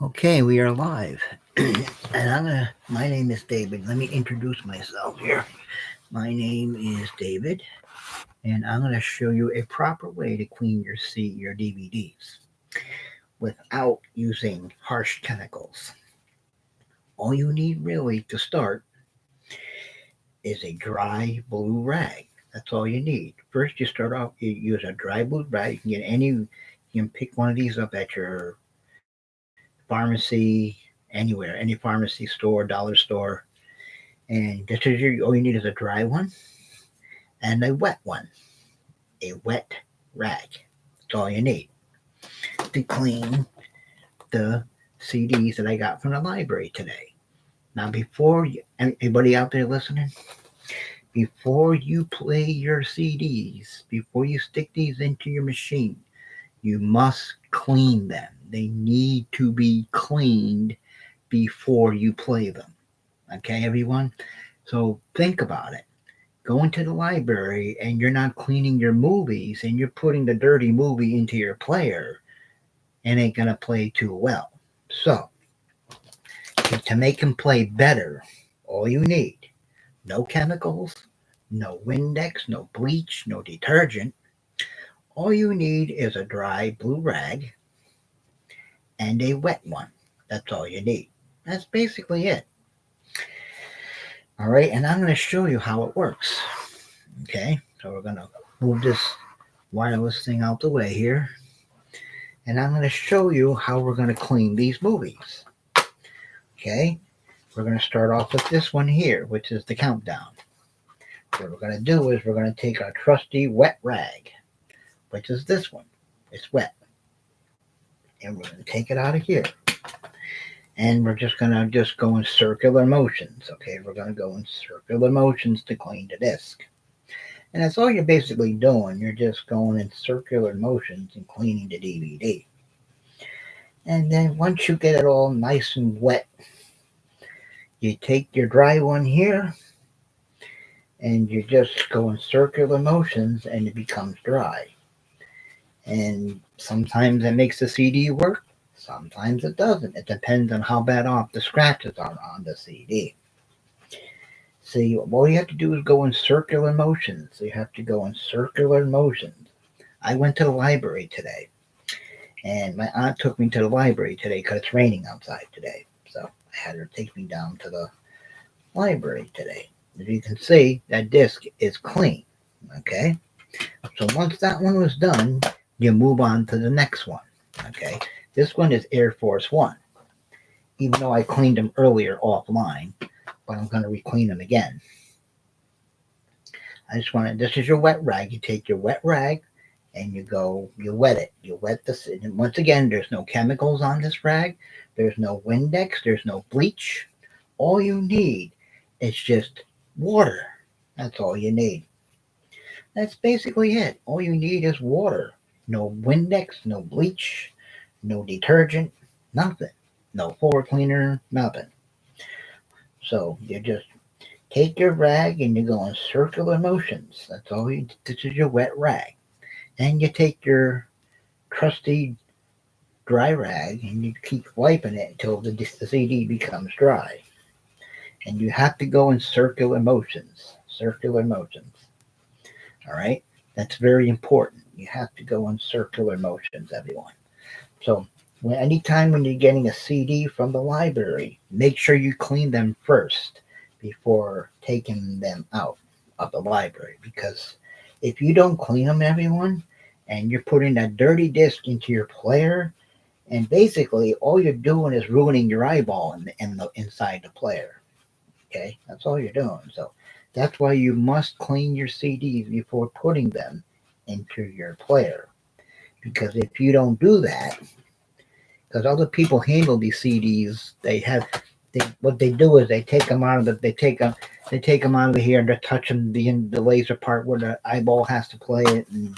Okay, we are live. My name is David. Let me introduce myself here. My name is David, and I'm gonna show you a proper way to clean your DVDs without using harsh chemicals. All you need really to start is a dry blue rag. That's all you need. First, you start off. You use a dry blue rag. You can pick one of these up at your pharmacy, anywhere, any pharmacy store, dollar store. And all you need is a dry one and a wet one, a wet rag. That's all you need to clean the CDs that I got from the library today. Now, anybody out there listening, before you play your CDs, before you stick these into your machine, you must clean them. They need to be cleaned before you play them. Okay, everyone? So think about it. Going to the library and you're not cleaning your movies and you're putting the dirty movie into your player, it ain't gonna play too well. So to make them play better, all you need, no chemicals, no Windex, no bleach, no detergent. All you need is a dry blue rag and a wet one. That's all you need. That's basically it. All right, and I'm going to show you how it works. Okay, so we're going to move this wireless thing out the way here, and I'm going to show you how we're going to clean these movies. Okay, we're going to start off with this one here, which is the countdown. What we're going to do is we're going to take our trusty wet rag, which is this one. It's wet. And we're going to take it out of here. And we're just going to go in circular motions. Okay, we're going to go in circular motions to clean the disc. And that's all you're basically doing. You're just going in circular motions and cleaning the DVD. And then once you get it all nice and wet, you take your dry one here and you just go in circular motions and it becomes dry. And sometimes it makes the CD work, sometimes it doesn't. It depends on how bad off the scratches are on the CD. See, all you have to do is go in circular motions. So you have to go in circular motions. I went to the library today, and my aunt took me to the library today because it's raining outside today. So I had her take me down to the library today. As you can see, that disc is clean. Okay? So once that one was done, you move on to the next one. Okay? This one is Air Force One. Even though I cleaned them earlier offline, but I'm going to re-clean them again. This is your wet rag. You take your wet rag and you wet it. You wet this. And once again, there's no chemicals on this rag. There's no Windex. There's no bleach. All you need is just water. That's all you need. That's basically it. All you need is water. No Windex, no bleach, no detergent, nothing. No floor cleaner, nothing. So you just take your rag and you go in circular motions. This is your wet rag. Then you take your trusty dry rag and you keep wiping it until the CD becomes dry. And you have to go in circular motions. Circular motions. All right? That's very important. You have to go in circular motions, everyone. So anytime when you're getting a CD from the library, make sure you clean them first before taking them out of the library. Because if you don't clean them, everyone, and you're putting that dirty disc into your player, and basically all you're doing is ruining your eyeball inside the player. Okay, that's all you're doing. So that's why you must clean your CDs before putting them into your player. Because if you don't do that, because other people handle these CDs, what they do is they take them out of here and they're touching the laser part where the eyeball has to play it, and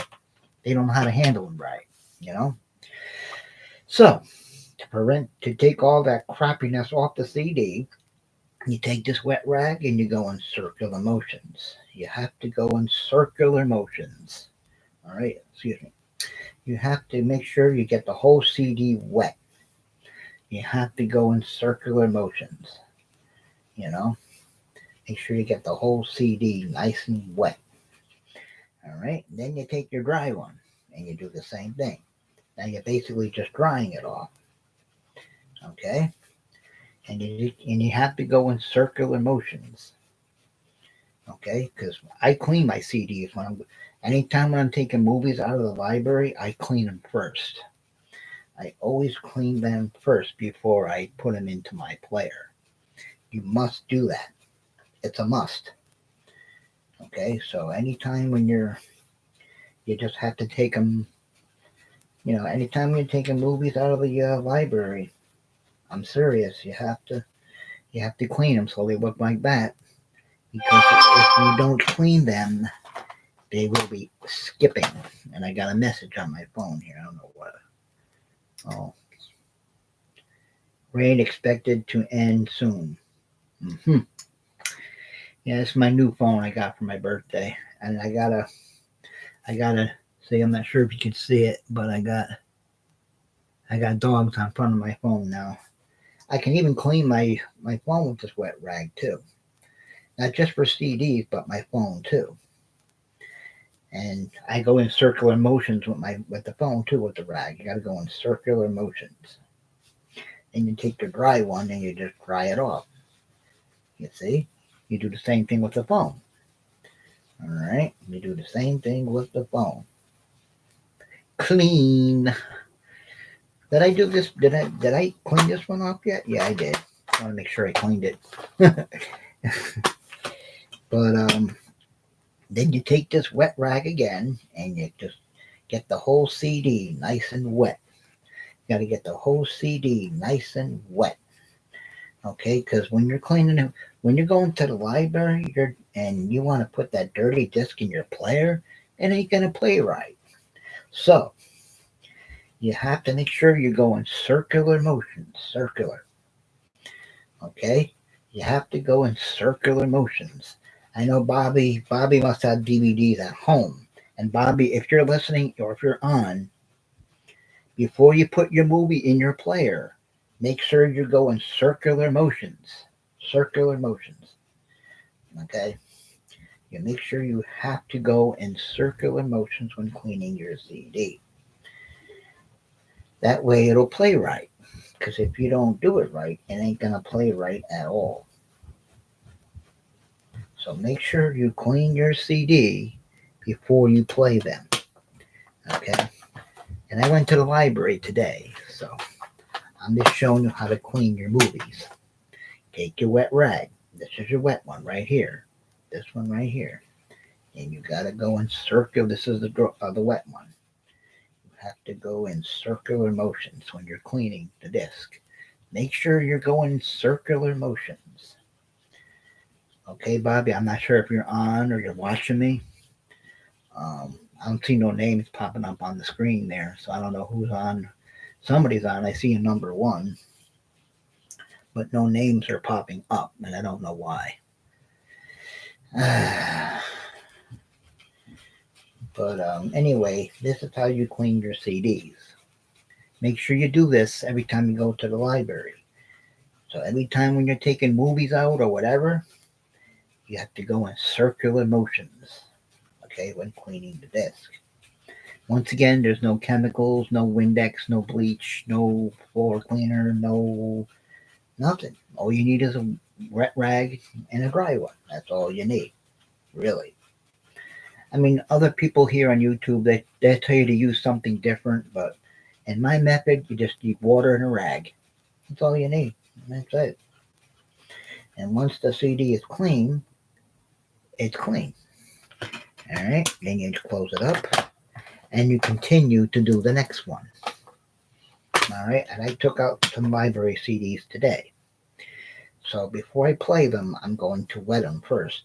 they don't know how to handle them right, you know. So to take all that crappiness off the CD, you take this wet rag and you go in circular motions. You have to go in circular motions. All right, excuse me. You have to make sure you get the whole CD wet. you have to go in circular motions, you know. Make sure you get the whole CD nice and wet. All right, then you take your dry one and you do the same thing. Now you're basically just drying it off, okay? And you have to go in circular motions, okay? Because I clean my CDs anytime when I'm taking movies out of the library, I clean them first. I always clean them first before I put them into my player. You must do that. It's a must. Okay, so anytime when you just have to take them, anytime you're taking movies out of the library, I'm serious. You have to clean them so they look like that. Because if you don't clean them, they will be skipping. And I got a message on my phone here. I don't know what. Oh, rain expected to end soon. Yeah, it's my new phone I got for my birthday, and I gotta see. I'm not sure if you can see it, but I got dogs on front of my phone now. I can even clean my phone with this wet rag too, not just for CDs, but my phone too. And I go in circular motions with the phone too with the rag. You got to go in circular motions. And you take the dry one and you just dry it off. You see? You do the same thing with the phone. All right? You do the same thing with the phone. Clean. Did I do this? Did I clean this one off yet? Yeah, I did. I want to make sure I cleaned it. But then you take this wet rag again and you just get the whole CD nice and wet. You got to get the whole CD nice and wet. Okay, because when you're cleaning it, when you're going to the library and you want to put that dirty disc in your player, it ain't going to play right. So, you have to make sure you go in circular motions. Circular. Okay? You have to go in circular motions. I know Bobby must have DVDs at home. And Bobby, if you're listening or if you're on, before you put your movie in your player, make sure you go in circular motions. Circular motions. Okay? You make sure you have to go in circular motions when cleaning your CD. That way it'll play right. Because if you don't do it right, it ain't going to play right at all. So make sure you clean your CD before you play them. Okay? And I went to the library today, so I'm just showing you how to clean your movies. Take your wet rag. This is your wet one right here. This one right here. And you got to go in circle. This is the wet one. You have to go in circular motions when you're cleaning the disc. Make sure you're going circular motions. Okay, Bobby, I'm not sure if you're on or you're watching me. I don't see no names popping up on the screen there, so I don't know who's on. Somebody's on. I see a number 1, but no names are popping up, and I don't know why. But anyway, this is how you clean your CDs. Make sure you do this every time you go to the library. So every time when you're taking movies out or whatever, you have to go in circular motions, okay, when cleaning the disc. Once again, there's no chemicals, no Windex, no bleach, no floor cleaner, no nothing. All you need is a wet rag and a dry one. That's all you need, really. I mean, other people here on YouTube, they tell you to use something different, but in my method, you just need water and a rag. That's all you need. That's it. And once the CD is clean, it's clean. All right, then you close it up, and you continue to do the next one. All right, and I took out some library CDs today. So before I play them, I'm going to wet them first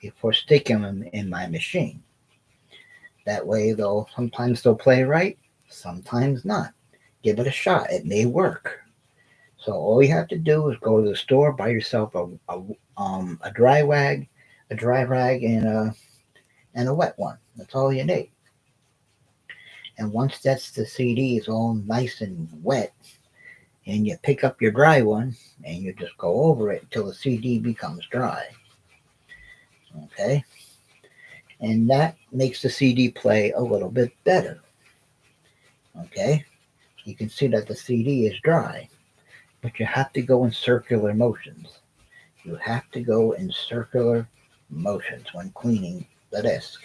before sticking them in my machine. That way, sometimes they'll play right, sometimes not. Give it a shot. It may work. So all you have to do is go to the store, buy yourself a dry rag, and a wet one. That's all you need. And once the CD is all nice and wet, and you pick up your dry one and you just go over it until the CD becomes dry. Okay, and that makes the CD play a little bit better. Okay, you can see that the CD is dry, but you have to go in circular motions. You have to go in circular motions when cleaning the disc.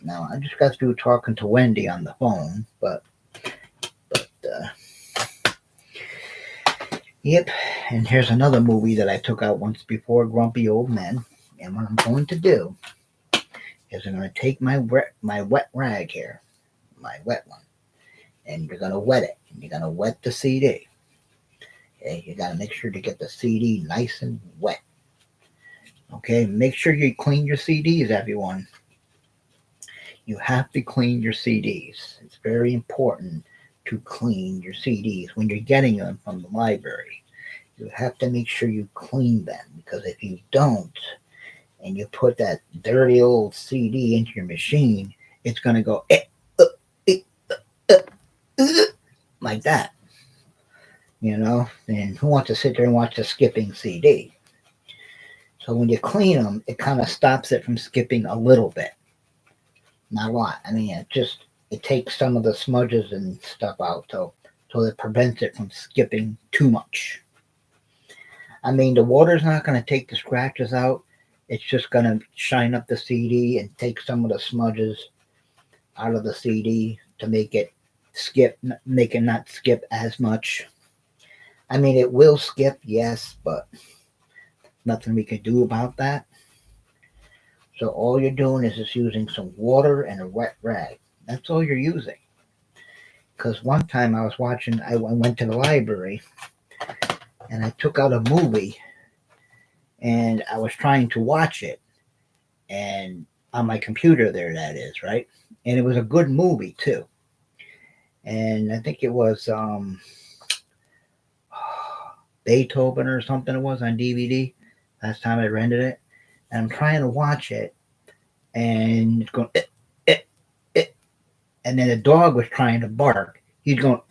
Now, I just got through talking to Wendy on the phone, but yep. And here's another movie that I took out once before, Grumpy Old Men. And what I'm going to do is I'm going to take my wet rag here, my wet one, and you're going to wet it. And you're going to wet the CD. Okay, you got to make sure to get the CD nice and wet. Okay, make sure you clean your CDs, everyone. You have to clean your CDs. It's very important to clean your CDs when you're getting them from the library. You have to make sure you clean them, because if you don't, and you put that dirty old CD into your machine, it's going to go like that. You know, and who wants to sit there and watch a skipping CD? So when you clean them, it kind of stops it from skipping a little bit. Not a lot. I mean, it takes some of the smudges and stuff out, so it prevents it from skipping too much. I mean, the water's not going to take the scratches out. It's just going to shine up the CD and take some of the smudges out of the CD to make it not skip as much. I mean, it will skip, yes, but nothing we can do about that. So all you're doing is just using some water and a wet rag. That's all you're using. Because one time I went to the library and I took out a movie and I was trying to watch it, and on my computer there, that is, right? And it was a good movie too. And I think it was Beethoven or something it was on DVD. Last time I rented it. And I'm trying to watch it, and it's going, and then the dog was trying to bark. He's going,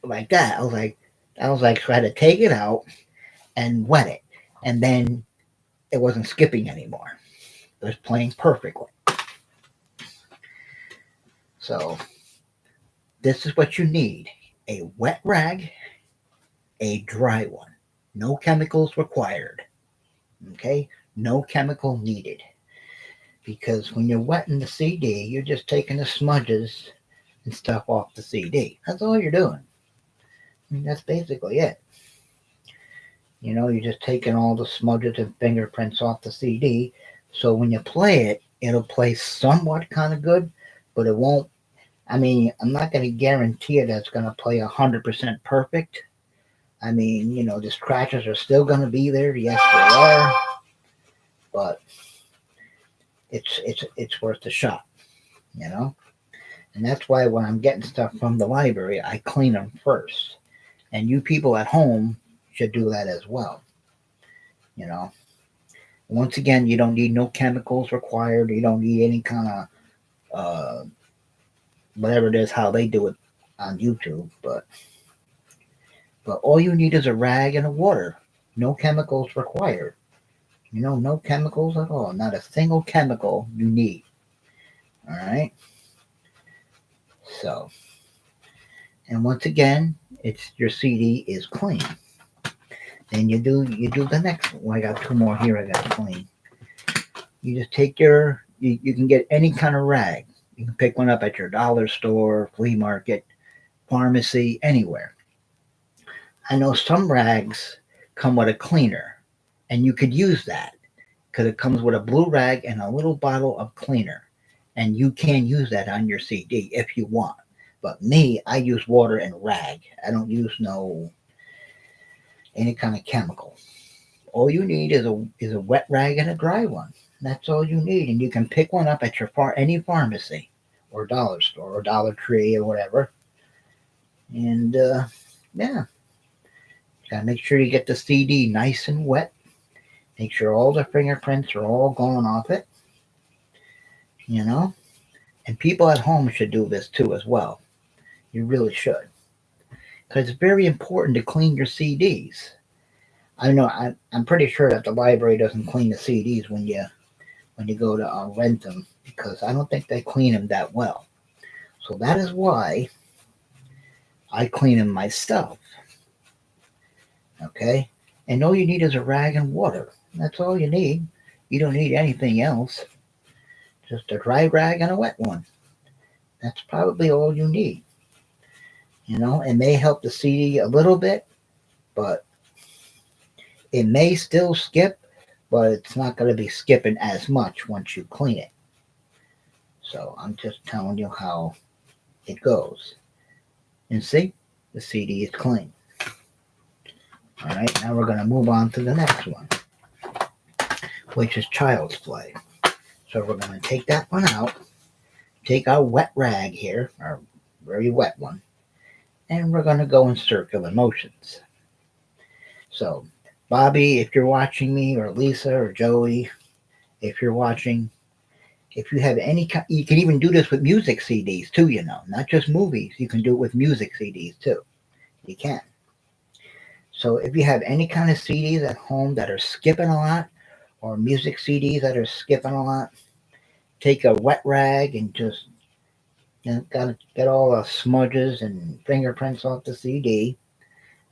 like that. I was like, so I had to take it out and wet it. And then it wasn't skipping anymore. It was playing perfectly. So this is what you need: a wet rag, a dry one. No chemicals required. Okay? No chemical needed. Because when you're wetting the CD, you're just taking the smudges and stuff off the CD. That's all you're doing. I mean, that's basically it. You know, you're just taking all the smudges and fingerprints off the CD. So when you play it, it'll play somewhat kind of good, but it won't. I mean, I'm not going to guarantee you that it's going to play 100% perfect. I mean, you know, the scratches are still going to be there. Yes, they are. But it's worth a shot, you know? And that's why when I'm getting stuff from the library, I clean them first. And you people at home should do that as well. You know, once again, you don't need no chemicals required. You don't need any kind of whatever it is, how they do it on YouTube. But all you need is a rag and a water. No chemicals required. You know, no chemicals at all. Not a single chemical you need. All right. So, and once again, it's your CD is clean. Then you do the next one. I got two more here. I got to clean. You just take you can get any kind of rag. You can pick one up at your dollar store, flea market, pharmacy, anywhere. I know some rags come with a cleaner, and you could use that because it comes with a blue rag and a little bottle of cleaner, and you can use that on your CD if you want. But me, I use water and rag. I don't use any kind of chemical. All you need is a wet rag and a dry one. That's all you need, and you can pick one up at any pharmacy or dollar store or Dollar Tree or whatever. And yeah, you gotta make sure you get the CD nice and wet. Make sure all the fingerprints are all gone off it. You know, and people at home should do this too as well. You really should. Because it's very important to clean your CDs. I know I'm pretty sure that the library doesn't clean the CDs when you go to rent them, because I don't think they clean them that well. So that is why I clean them myself. Okay? And all you need is a rag and water. That's all you need. You don't need anything else. Just a dry rag and a wet one. That's probably all you need. It may help the CD a little bit, but it may still skip, but it's not going to be skipping as much once you clean it. So I'm just telling you how it goes. And see, the CD is clean. All right, now we're going to move on to the next one, which is Child's Play. So we're going to take that one out, take our wet rag here, our very wet one, and we're going to go in circular motions. So, Bobby, if you're watching me, or Lisa, or Joey, if you're watching, if you have any, you can even do this with music CDs too, not just movies. You can do it with music CDs too. You can. So if you have any kind of CDs at home that are skipping a lot, or music CDs that are skipping a lot, take a wet rag and just gotta get all the smudges and fingerprints off the CD.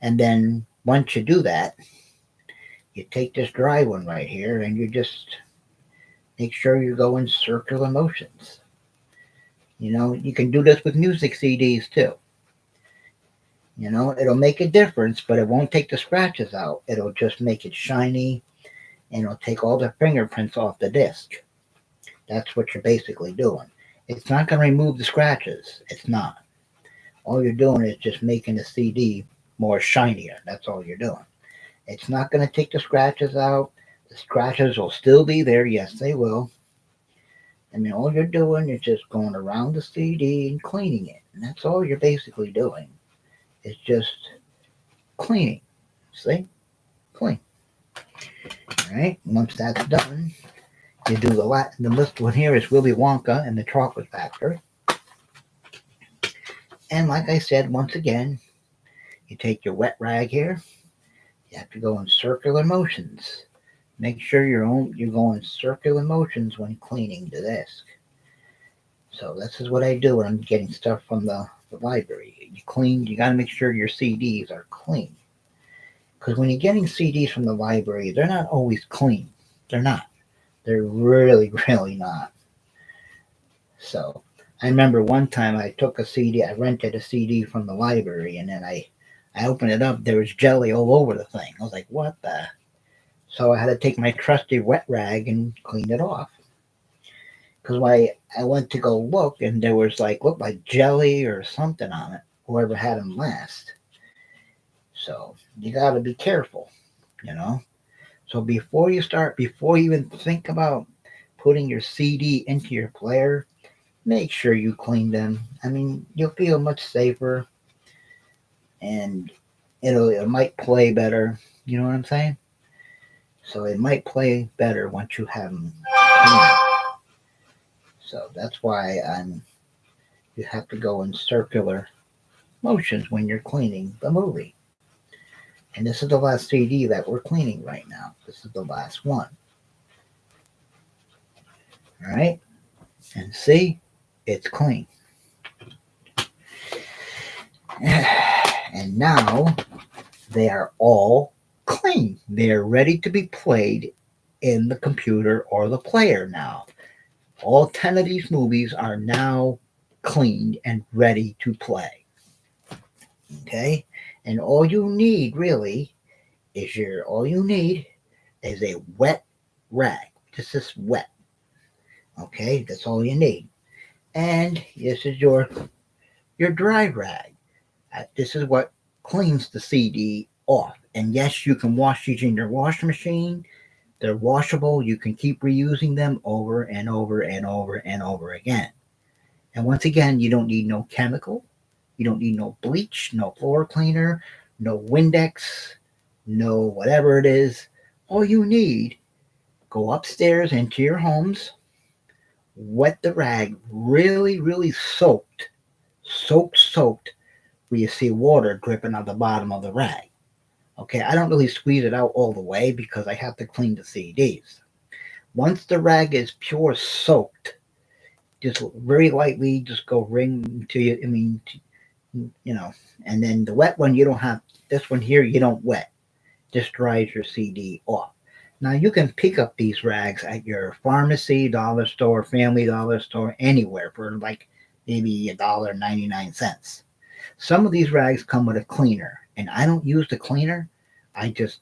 And then once you do that, you take this dry one right here and you just make sure you go in circular motions. You can do this with music CDs too. It'll make a difference, but it won't take the scratches out. It'll just make it shiny, and it'll take all the fingerprints off the disc. That's what you're basically doing. It's not going to remove the scratches. It's not. All you're doing is just making the CD more shinier. That's all you're doing. It's not going to take the scratches out. The scratches will still be there. Yes, they will. All you're doing is just going around the CD and cleaning it. And that's all you're basically doing. It's just cleaning. See? Clean. All right. Once that's done, you do the list one here is Willy Wonka and the Chocolate Factory. And like I said, once again, you take your wet rag here. You have to go in circular motions. Make sure you're going circular motions when cleaning the disc. So this is what I do when I'm getting stuff from the library. You got to make sure your CDs are clean. Because when you're getting CDs from the library, they're not always clean. They're not. They're really, really not. So I remember one time I rented a CD from the library, and then I opened it up. There was jelly all over the thing. I was like, what the? So I had to take my trusty wet rag and clean it off. Because when I went to go look, and there was looked like jelly or something on it, whoever had them last. So you got to be careful, So before you even think about putting your CD into your player, make sure you clean them. You'll feel much safer, and it might play better. You know what I'm saying? So it might play better once you have them clean. So that's why you have to go in circular motions when you're cleaning the movie. And this is the last CD that we're cleaning right now. This is the last one. All right? And see, it's clean. And now they are all clean. They're ready to be played in the computer or the player now. All 10 of these movies are now cleaned and ready to play. Okay? And all you need really is a wet rag. This is wet. Okay? That's all you need. And this is your dry rag. This is what cleans the CD off. And yes, you can wash these in your washing machine. They're washable. You can keep reusing them over and over and over and over again. And once again, you don't need no chemical. You don't need no bleach, no floor cleaner, no Windex, no whatever it is. All you need, go upstairs into your homes, wet the rag really, really soaked soaked, where you see water dripping on the bottom of the rag. Okay, I don't really squeeze it out all the way because I have to clean the CDs. Once the rag is pure soaked, just very lightly, just go ring to you. I mean, and then the wet one, you don't have, this one here, you don't wet. Just dries your CD off. Now you can pick up these rags at your pharmacy, dollar store, family dollar store, anywhere for like maybe $1.99. Some of these rags come with a cleaner, and I don't use the cleaner. I just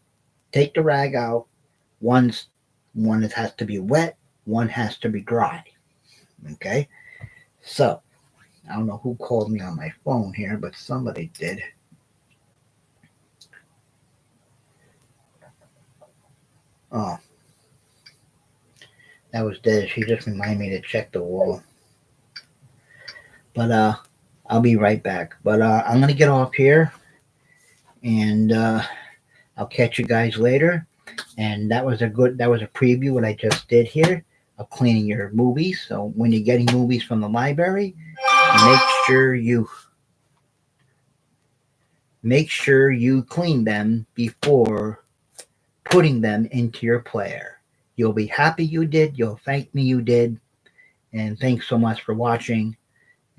take the rag out. One it has to be wet, one has to be dry. Okay, so I don't know who called me on my phone here, but somebody did. Oh, that was Des. She just reminded me to check the wall. But I'll be right back. But I'm gonna get off here, and I'll catch you guys later. And that was a preview what I just did here of cleaning your movies. So when you're getting movies from the library, make sure you clean them before putting them into your player. You'll be happy you did. You'll thank me you did. And thanks so much for watching.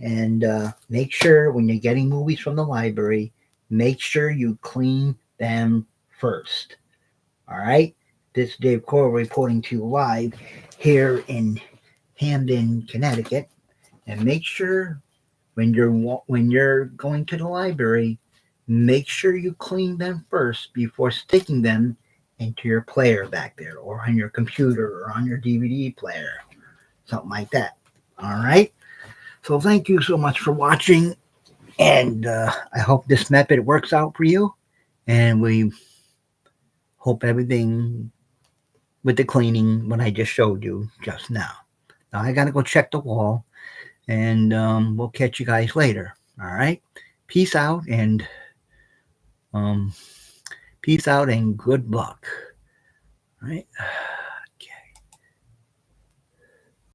And make sure when you're getting movies from the library, make sure you clean them first. All right? This is Dave Coral reporting to you live here in Hamden, Connecticut. And make sure when you're going to the library, make sure you clean them first before sticking them into your player back there, or on your computer, or on your DVD player, something like that. All right? So thank you so much for watching, and I hope this method works out for you, and we hope everything with the cleaning what I just showed you just now. Now I gotta go check the wall, and we'll catch you guys later. All right, peace out, and um, good luck. All right.